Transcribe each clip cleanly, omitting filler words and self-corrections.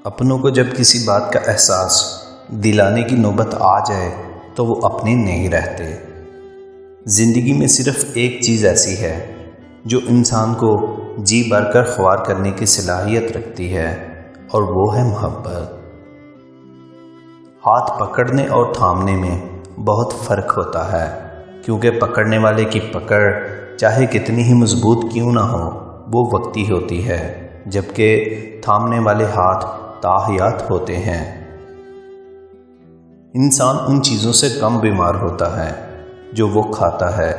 اپنوں کو جب کسی بات کا احساس دلانے کی نوبت آ جائے تو وہ اپنے نہیں رہتے۔ زندگی میں صرف ایک چیز ایسی ہے جو انسان کو جی بھر کر خوار کرنے کی صلاحیت رکھتی ہے، اور وہ ہے محبت۔ ہاتھ پکڑنے اور تھامنے میں بہت فرق ہوتا ہے، کیونکہ پکڑنے والے کی پکڑ چاہے کتنی ہی مضبوط کیوں نہ ہو وہ وقتی ہوتی ہے، جبکہ تھامنے والے ہاتھ تاحیات ہوتے ہیں۔ انسان ان چیزوں سے کم بیمار ہوتا ہے جو وہ کھاتا ہے،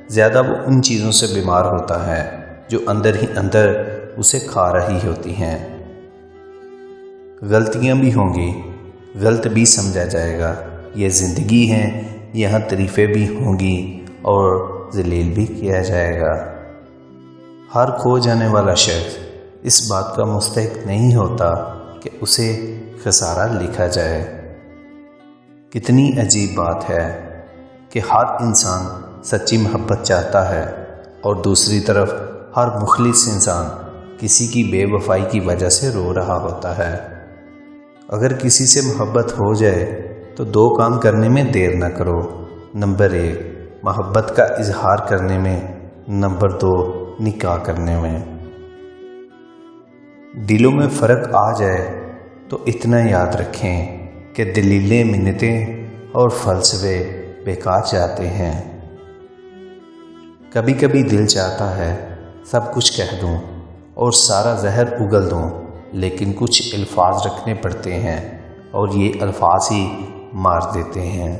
زیادہ وہ ان چیزوں سے بیمار ہوتا ہے جو اندر ہی اندر اسے کھا رہی ہوتی ہیں۔ غلطیاں بھی ہوں گی، غلط بھی سمجھا جائے گا، یہ زندگی ہے، یہاں تعریفیں بھی ہوں گی اور ذلیل بھی کیا جائے گا۔ ہر کھو جانے والا شخص اس بات کا مستحق نہیں ہوتا کہ اسے خسارہ لکھا جائے۔ کتنی عجیب بات ہے کہ ہر انسان سچی محبت چاہتا ہے، اور دوسری طرف ہر مخلص انسان کسی کی بے وفائی کی وجہ سے رو رہا ہوتا ہے۔ اگر کسی سے محبت ہو جائے تو دو کام کرنے میں دیر نہ کرو۔ نمبر 1 محبت کا اظہار کرنے میں، نمبر 2 نکاح کرنے میں۔ دلوں میں فرق آ جائے تو اتنا یاد رکھیں کہ دلیلیں، منتیں اور فلسفے بیکار جاتے ہیں۔ کبھی کبھی دل چاہتا ہے سب کچھ کہہ دوں اور سارا زہر اگل دوں، لیکن کچھ الفاظ رکھنے پڑتے ہیں اور یہ الفاظ ہی مار دیتے ہیں۔